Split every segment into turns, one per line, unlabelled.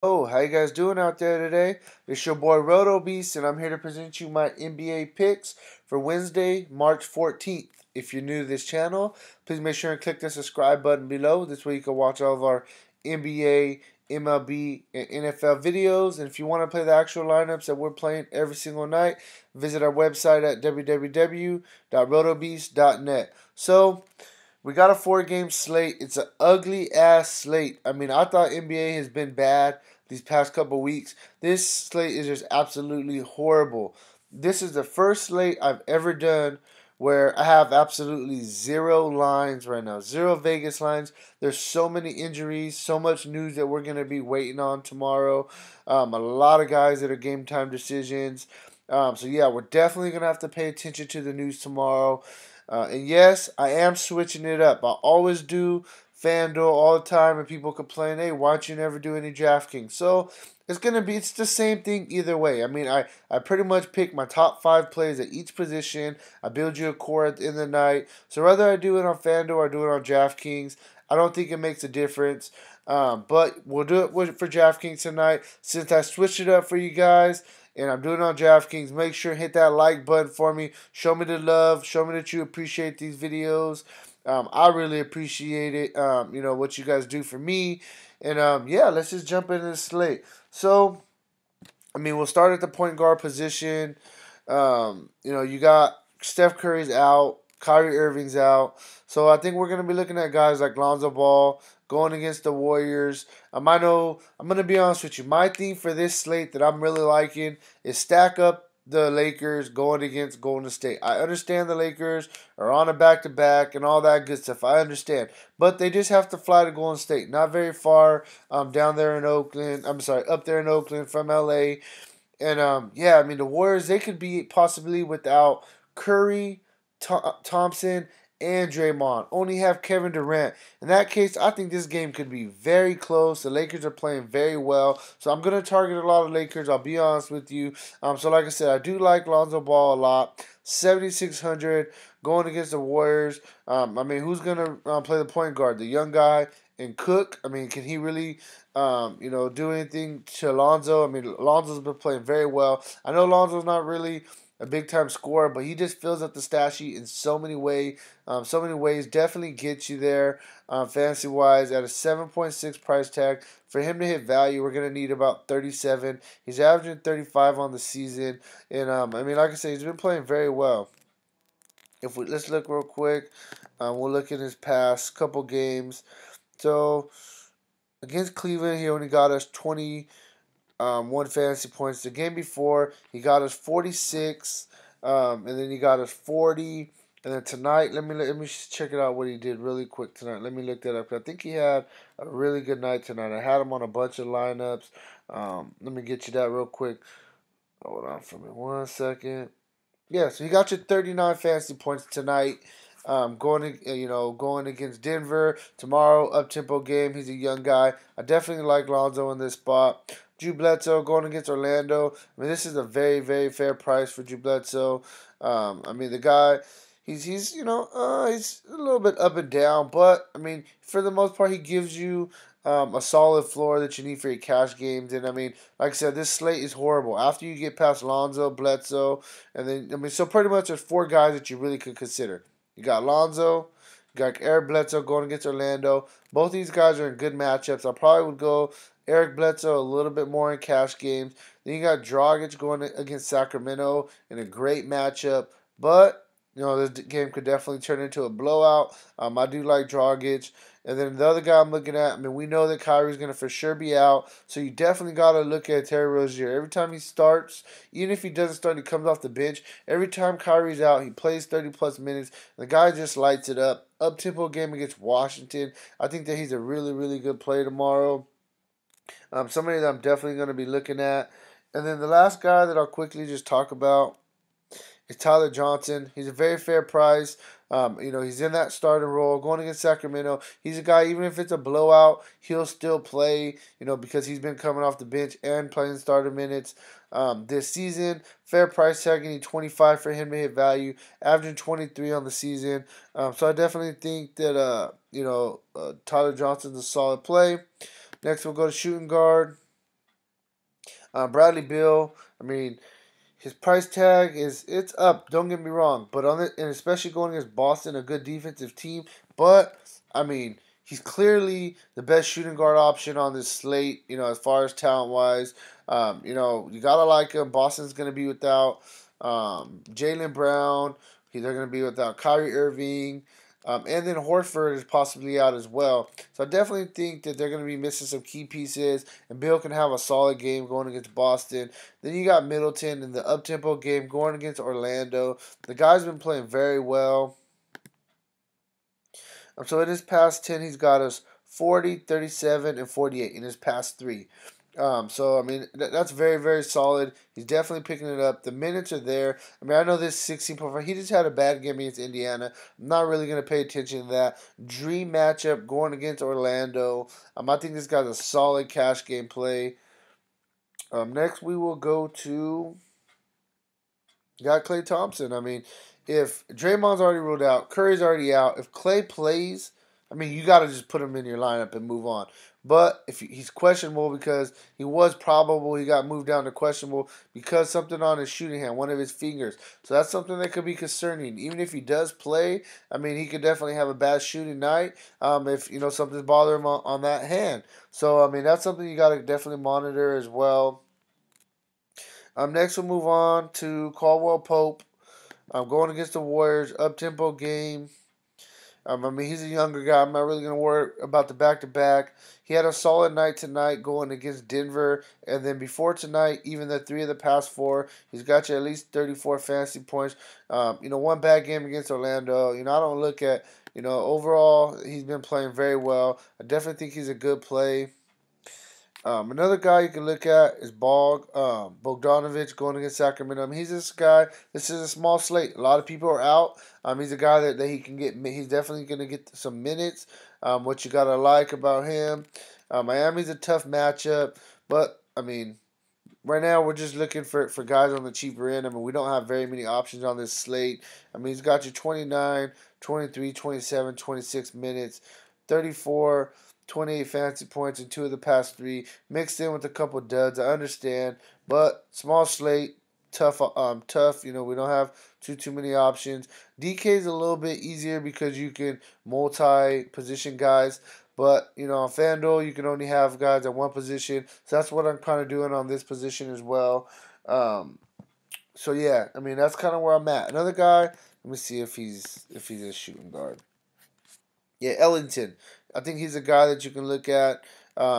Oh, how you guys doing out there today? It's your boy Roto Beast, and I'm here to present you my NBA picks for Wednesday, March 14th. If you're new to this channel, please make sure and click the subscribe button below. This way you can watch all of our NBA, MLB, and NFL videos. And if you want to play the actual lineups that we're playing every single night, visit our website at www.rotobeast.net. So, we got a 4-game slate. It's an ugly ass slate. I mean, I thought NBA has been bad these past couple weeks. This slate is just absolutely horrible. This is the first slate I've ever done where I have absolutely zero lines right now. Zero Vegas lines. There's so many injuries, so much news that we're going to be waiting on tomorrow. A lot of guys that are game time decisions. So, yeah, we're definitely going to have to pay attention to the news tomorrow. And yes, I am switching it up. I always do Fanduel all the time, and people complain, "Hey, why don't you never do any DraftKings?" So it's the same thing either way. I mean, I pretty much pick my top 5 plays at each position. I build you a core at the end of the night. So whether I do it on Fanduel or do it on DraftKings, I don't think it makes a difference. But we'll do it for DraftKings tonight since I switched it up for you guys and I'm doing it on DraftKings. Make sure and hit that like button for me. Show me the love. Show me that you appreciate these videos. I really appreciate it. What you guys do for me. And yeah, let's just jump into the slate. So, I mean, we'll start at the point guard position. You got Steph Curry's out. Kyrie Irving's out. So I think we're going to be looking at guys like Lonzo Ball going against the Warriors. I know, I'm going to be honest with you. My theme for this slate that I'm really liking is stack up the Lakers going against Golden State. I understand the Lakers are on a back-to-back and all that good stuff. I understand. But they just have to fly to Golden State. Not very far down there in Oakland. I'm sorry, up there in Oakland from LA. And yeah, I mean the Warriors, they could be possibly without Curry, Thompson, and Draymond. Only have Kevin Durant. In that case, I think this game could be very close. The Lakers are playing very well, so I'm gonna target a lot of Lakers. I'll be honest with you. So like I said, I do like Lonzo Ball a lot. 7,600 going against the Warriors. I mean, who's gonna play the point guard? The young guy and Cook. I mean, can he really do anything to Lonzo? I mean, Lonzo's been playing very well. I know Lonzo's not really a big time scorer, but he just fills up the stat sheet in so many ways. Definitely gets you there fantasy wise at a 7.6 price tag. For him to hit value, we're gonna need about 37. He's averaging 35 on the season, and I mean, like I said, he's been playing very well. Let's look real quick, we'll look at his past couple games. So against Cleveland, he only got us 21 fantasy points. The game before, he got us 46, and then he got us 40. And then tonight, let me check it out what he did really quick tonight. Let me look that up. I think he had a really good night tonight. I had him on a bunch of lineups. Let me get you that real quick. Hold on for me 1 second. Yeah, so he got you 39 fantasy points tonight. Going against Denver tomorrow, up tempo game. He's a young guy. I definitely like Lonzo in this spot. Drew Bledsoe going against Orlando. I mean, this is a very, very fair price for Drew Bledsoe. I mean, the guy, he's a little bit up and down, but I mean, for the most part, he gives you a solid floor that you need for your cash games. And I mean, like I said, this slate is horrible. After you get past Lonzo, Bledsoe, and then I mean, so pretty much there's 4 guys that you really could consider. You got Lonzo, you got Eric Bledsoe going against Orlando. Both these guys are in good matchups. I probably would go Eric Bledsoe a little bit more in cash games. Then you got Dragic going against Sacramento in a great matchup. But, this game could definitely turn into a blowout. I do like Dragic. And then the other guy I'm looking at, I mean, we know that Kyrie's going to for sure be out. So you definitely got to look at Terry Rozier. Every time he starts, even if he doesn't start, he comes off the bench. Every time Kyrie's out, he plays 30-plus minutes. The guy just lights it up. Up-tempo game against Washington. I think that he's a really, really good play tomorrow. Somebody that I'm definitely going to be looking at. And then the last guy that I'll quickly just talk about is Tyler Johnson. He's a very fair price. He's in that starting role going against Sacramento. He's a guy, even if it's a blowout, he'll still play, because he's been coming off the bench and playing starter minutes this season. Fair price tag, need 25 for him to hit value, averaging 23 on the season. So I definitely think that, Tyler Johnson's a solid play. Next, we'll go to shooting guard. Bradley Beal, I mean, his price tag it's up. Don't get me wrong, but on it, and especially going against Boston, a good defensive team. But I mean, he's clearly the best shooting guard option on this slate. As far as talent wise, you gotta like him. Boston's gonna be without Jaylen Brown. They're gonna be without Kyrie Irving. And then Horford is possibly out as well. So I definitely think that they're going to be missing some key pieces, and Bill can have a solid game going against Boston. Then you got Middleton in the up-tempo game going against Orlando. The guy's been playing very well. So in his past 10, he's got us 40, 37, and 48 in his past 3. So, I mean, that's very, very solid. He's definitely picking it up. The minutes are there. I mean, I know this 16.5. He just had a bad game against Indiana. I'm not really going to pay attention to that. Dream matchup going against Orlando. I think this guy's a solid cash game play. Next, we will go to got Klay Thompson. I mean, if Draymond's already ruled out, Curry's already out. If Klay plays, I mean, you got to just put him in your lineup and move on. But if he's questionable because he was probable, he got moved down to questionable because something on his shooting hand, one of his fingers. So that's something that could be concerning. Even if he does play, I mean, he could definitely have a bad shooting night if something's bothering him on that hand. So I mean, that's something you got to definitely monitor as well. Next, we'll move on to Caldwell Pope. Going against the Warriors, up-tempo game. I mean, he's a younger guy. I'm not really going to worry about the back-to-back. He had a solid night tonight going against Denver. And then before tonight, even the 3 of the past 4, he's got you at least 34 fantasy points. One bad game against Orlando. I don't look at, overall, he's been playing very well. I definitely think he's a good play. Another guy you can look at is Bogdanovich going against Sacramento. I mean, he's this guy. This is a small slate. A lot of people are out. He's a guy that he can get. He's definitely going to get some minutes. What you got to like about him. Miami's a tough matchup. But, I mean, right now we're just looking for guys on the cheaper end. I mean, we don't have very many options on this slate. I mean, he's got you 29, 23, 27, 26 minutes, 34, 28 fantasy points in 2 of the past 3, mixed in with a couple duds. I understand, but small slate, tough. Tough. We don't have too many options. DK is a little bit easier because you can multi-position guys. But, on FanDuel, you can only have guys at one position. So that's what I'm kind of doing on this position as well. So, yeah, I mean, that's kind of where I'm at. Another guy, let me see if he's a shooting guard. Yeah, Ellington. I think he's a guy that you can look at.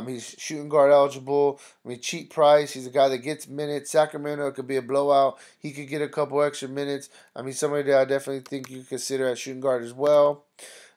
He's shooting guard eligible. I mean, cheap price. He's a guy that gets minutes. Sacramento, it could be a blowout. He could get a couple extra minutes. I mean, somebody that I definitely think you consider at shooting guard as well.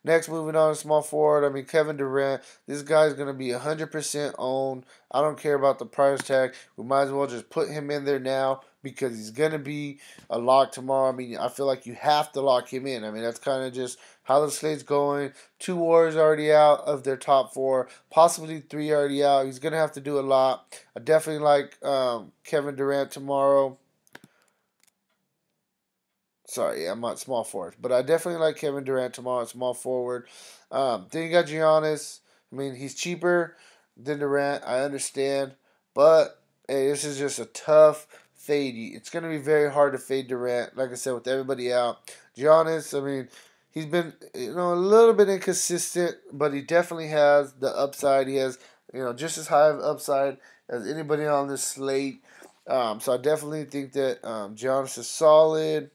Next, moving on to small forward. I mean, Kevin Durant. This guy's going to be 100% owned. I don't care about the price tag. We might as well just put him in there now because he's going to be a lock tomorrow. I mean, I feel like you have to lock him in. I mean, that's kind of just how the slate's going. 2 Warriors already out of their top 4. Possibly 3 already out. He's going to have to do a lot. I definitely like Kevin Durant tomorrow. Sorry, I'm not small forward. But I definitely like Kevin Durant tomorrow, small forward. Then you got Giannis. I mean, he's cheaper than Durant. I understand. But, hey, this is just a tough fade. It's going to be very hard to fade Durant, like I said, with everybody out. Giannis, I mean, he's been, a little bit inconsistent, but he definitely has the upside. He has, just as high of upside as anybody on this slate. So I definitely think that Giannis is solid.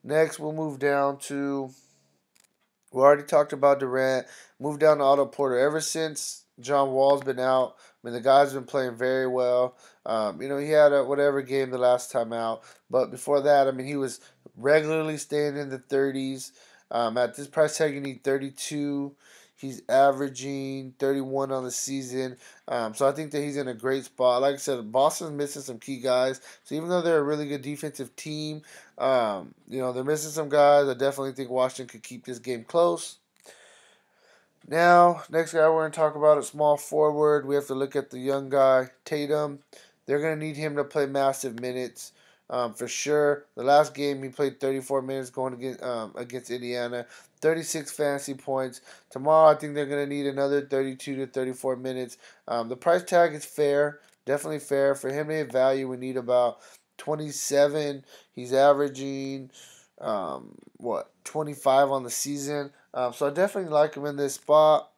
Next, we'll move down to, we already talked about Durant. Move down to Otto Porter. Ever since John Wall's been out, I mean, the guy's been playing very well. He had a whatever game the last time out. But before that, I mean, he was regularly staying in the 30s. At this price tag, you need 32. He's averaging 31 on the season. So I think that he's in a great spot. Like I said, Boston's missing some key guys. So even though they're a really good defensive team, they're missing some guys. I definitely think Washington could keep this game close. Now, next guy we're going to talk about is small forward. We have to look at the young guy, Tatum. They're going to need him to play massive minutes. For sure. The last game he played 34 minutes going against Indiana, 36 fantasy points. Tomorrow I think they're going to need another 32 to 34 minutes. The price tag is fair Definitely fair. For him to hit value, we need about 27. He's averaging, what, 25 on the season. So I definitely like him in this spot.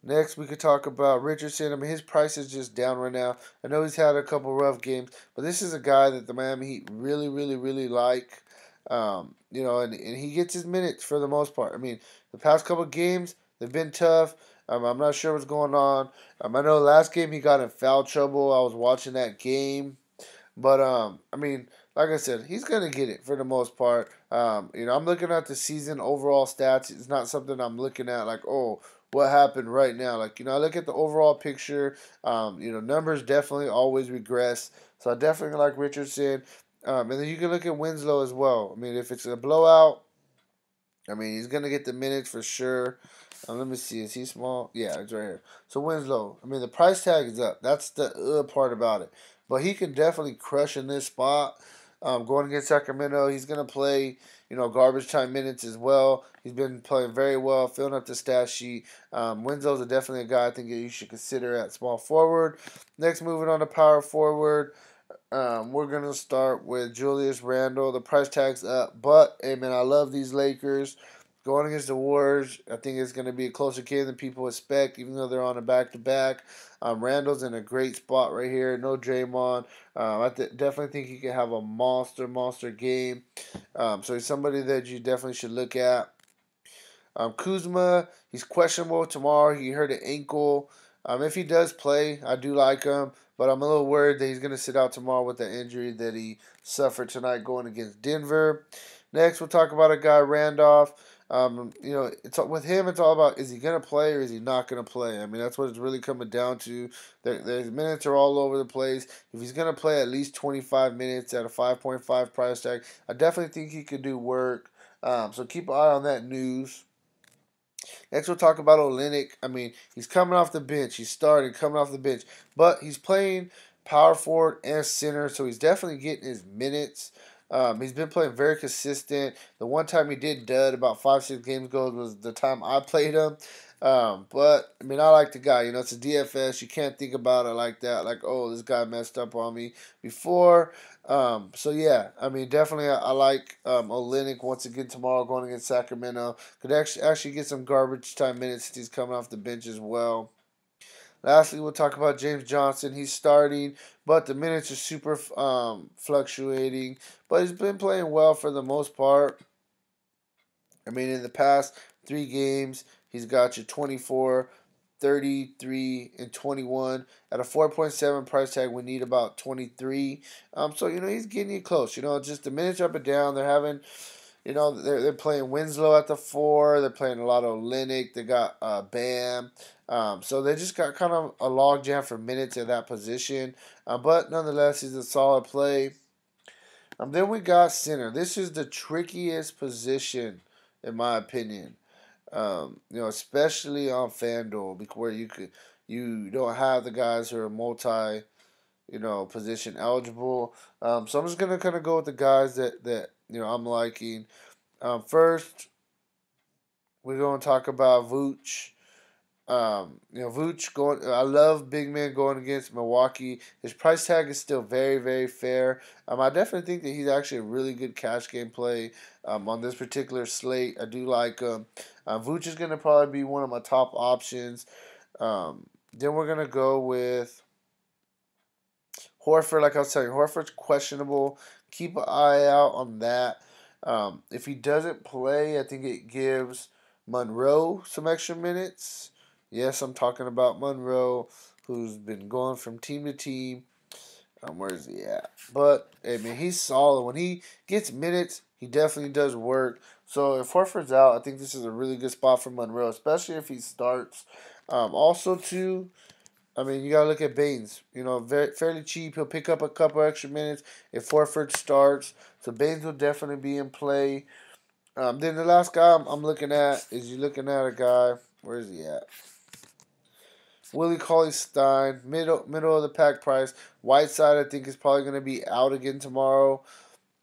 Next, we could talk about Richardson. I mean, his price is just down right now. I know he's had a couple rough games, but this is a guy that the Miami Heat really, really, really like. And he gets his minutes for the most part. I mean, the past couple games, they've been tough. I'm not sure what's going on. I know last game he got in foul trouble. I was watching that game. But I mean, like I said, he's gonna get it for the most part. I'm looking at the season overall stats. It's not something I'm looking at like, oh, what happened right now. Like, I look at the overall picture. Numbers definitely always regress. So I definitely like Richardson. And then you can look at Winslow as well. I mean, if it's a blowout, I mean, he's going to get the minutes for sure. Let me see. Is he small? Yeah, it's right here. So Winslow. I mean, the price tag is up. That's the part about it. But he can definitely crush in this spot. Going against Sacramento, he's going to play, garbage time minutes as well. He's been playing very well, filling up the stat sheet. Winslow's definitely a guy I think that you should consider at small forward. Next, moving on to power forward. We're gonna start with Julius Randle. The price tag's up, but hey man, I love these Lakers going against the Warriors. I think it's gonna be a closer game than people expect, even though they're on a back-to-back. Randle's in a great spot right here. No Draymond. Definitely think he can have a monster game. So he's somebody that you definitely should look at. Kuzma, he's questionable tomorrow. He hurt an ankle. If he does play, I do like him, but I'm a little worried that he's going to sit out tomorrow with the injury that he suffered tonight going against Denver. Next, we'll talk about a guy, Randolph. It's with him. It's all about, is he going to play or is he not going to play? I mean, that's what it's really coming down to. Their minutes are all over the place. If he's going to play at least 25 minutes at a 5.5 price tag, I definitely think he could do work. So keep an eye on that news. Next, we'll talk about Olynyk. I mean, he's coming off the bench. He's starting, coming off the bench. But he's playing power forward and center, so he's definitely getting his minutes. He's been playing very consistent. The one time he did dud about 5, 6 games ago was the time I played him. But, I mean, I like the guy. It's a DFS. You can't think about it like that. Like, oh, this guy messed up on me before. So yeah, I mean, definitely, I like Olynyk once again tomorrow going against Sacramento. Could actually get some garbage time minutes since he's coming off the bench as well. Lastly, we'll talk about James Johnson. He's starting, but the minutes are super fluctuating. But he's been playing well for the most part. I mean, in the past 3 games, he's got you 24, 33, and 21. At a 4.7 price tag, we need about 23. So, he's getting you close. Just the minutes up and down. They're having, they're playing Winslow at the 4. They're playing a lot of Olynyk. They got Bam. So they just got kind of a logjam for minutes at that position. But nonetheless, he's a solid play. Then we got center. This is the trickiest position, in my opinion. Especially on Fanduel, where you don't have the guys who are multi, position eligible. So I'm just gonna kind of go with the guys that I'm liking. First, we're gonna talk about Vooch. Vooch going. I love big men going against Milwaukee. His price tag is still very, very fair. I definitely think that he's actually a really good cash game play on this particular slate. I do like him. Vooch is going to probably be one of my top options. Then we're going to go with Horford. Like I was saying, Horford's questionable. Keep an eye out on that. If he doesn't play, I think it gives Monroe some extra minutes. Yes, I'm talking about Monroe, who's been going from team to team. Where is he at? But, I mean, he's solid. When he gets minutes, he definitely does work. So, if Horford's out, I think this is a really good spot for Monroe, especially if he starts. Also, too, I mean, you got to look at Baines. Fairly cheap. He'll pick up a couple extra minutes if Horford starts. So, Baines will definitely be in play. Then the last guy I'm looking at is you're looking at a guy. Where is he at? Willie Cauley-Stein, middle of the pack price. Whiteside, I think, is probably going to be out again tomorrow.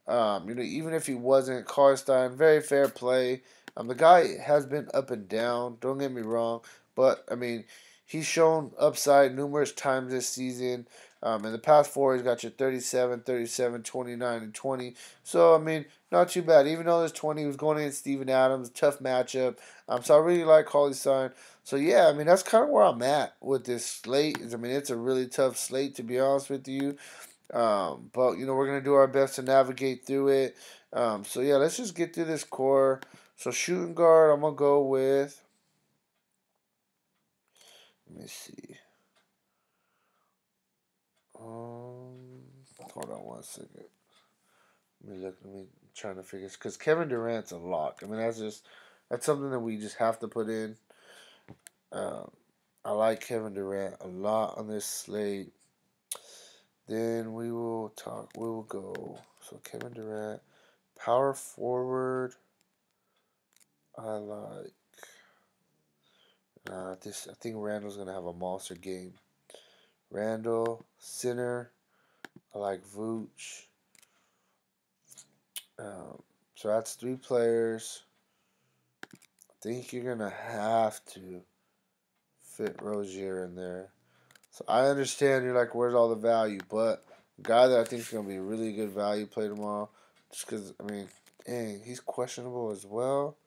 Even if he wasn't, Cauley-Stein, very fair play. The guy has been up and down. Don't get me wrong, but I mean, he's shown upside numerous times this season. In the past four, he's got your 37, 37, 29, and 20. So, I mean, not too bad. Even though this 20 was going against Steven Adams, tough matchup. So, I really like Cauley Stein. So, yeah, I mean, that's kind of where I'm at with this slate. I mean, it's a really tough slate, to be honest with you. But, we're going to do our best to navigate through it. So, yeah, let's just get through this core. So, shooting guard, I'm going to go with, let me see. Hold on one second. Let me trying to figure, because Kevin Durant's a lock. I mean, that's something that we just have to put in. Um, I like Kevin Durant a lot on this slate. Then we will go. So Kevin Durant, power forward. I like. I think Randall's gonna have a monster game. Randall, center. I like Vooch. So that's three players. I think you're gonna have to fit Rozier in there. So I understand you're like, where's all the value? But a guy that I think is going to be a really good value play tomorrow, just because, I mean, dang, he's questionable as well.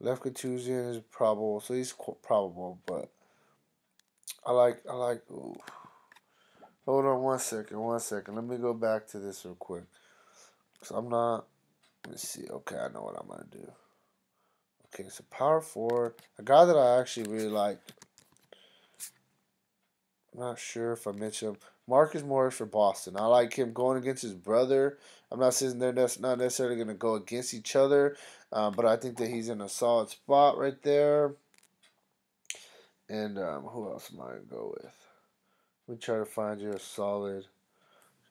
Left Contusion is probable, so he's probable, but ooh. Hold on one second. Let me go back to this real quick. Because let me see. Okay, I know what I'm going to do. Okay, so power forward, a guy that I actually really like. I'm not sure if I mentioned him. Marcus Morris for Boston. I like him going against his brother. I'm not saying they're not necessarily going to go against each other, but I think that he's in a solid spot right there. And who else am I going to go with? Let me try to find you a solid.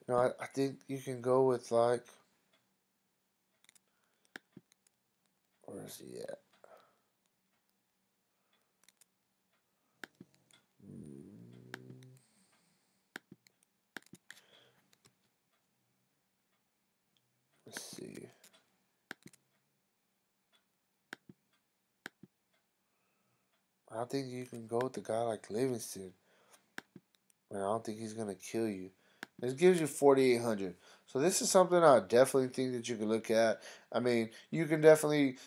I think you can go with, like, where is he at? Let's see. I think you can go with a guy like Livingston. I don't think he's going to kill you. This gives you 4,800. So this is something I definitely think that you can look at. I mean, you can definitely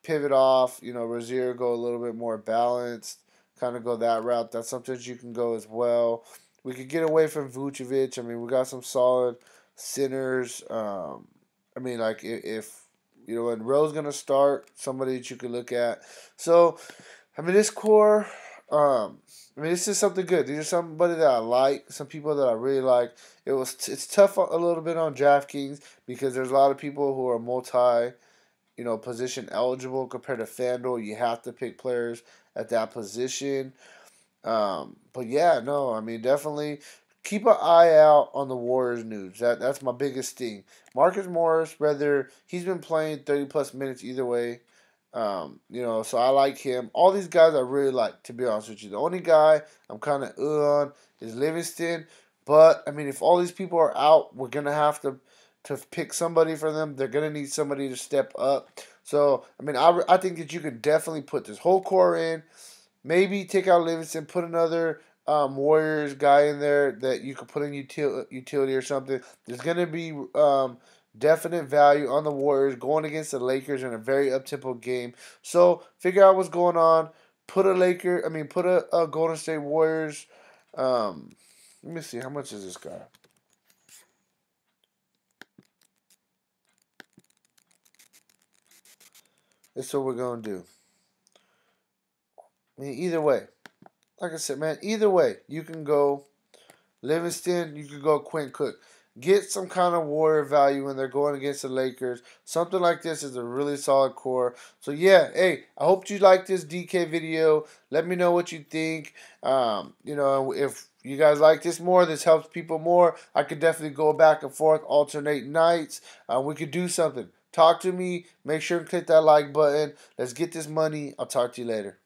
pivot off, Rozier, go a little bit more balanced, kind of go that route. That's something that you can go as well. We could get away from Vucevic. I mean, we got some solid centers. I mean, like, if when Rowe's going to start, somebody that you could look at. So, I mean, this core, this is something good. These are somebody that I like, some people that I really like. It's tough a little bit on DraftKings because there's a lot of people who are multi, position eligible compared to Fanduel. You have to pick players at that position. But yeah, no, I mean, definitely keep an eye out on the Warriors news. That's my biggest thing. Marcus Morris, whether he's been playing 30 plus minutes either way. So I like him. All these guys I really like, to be honest with you. The only guy I'm kind of on is Livingston. But, I mean, if all these people are out, we're going to have to pick somebody for them. They're going to need somebody to step up. So, I mean, I think that you can definitely put this whole core in. Maybe take out Livingston, put another Warriors guy in there that you could put in utility or something. There's going to be definite value on the Warriors going against the Lakers in a very up-tempo game. So figure out what's going on. Put a Golden State Warriors. Let me see, how much is this guy? That's what we're gonna do. I mean, either way, like I said, man, either way, you can go Livingston, you could go Quinn Cook. Get some kind of Warrior value when they're going against the Lakers. Something like this is a really solid core. So, yeah, hey, I hope you like this DK video. Let me know what you think. If you guys like this more, this helps people more, I could definitely go back and forth, alternate nights. We could do something. Talk to me. Make sure to click that like button. Let's get this money. I'll talk to you later.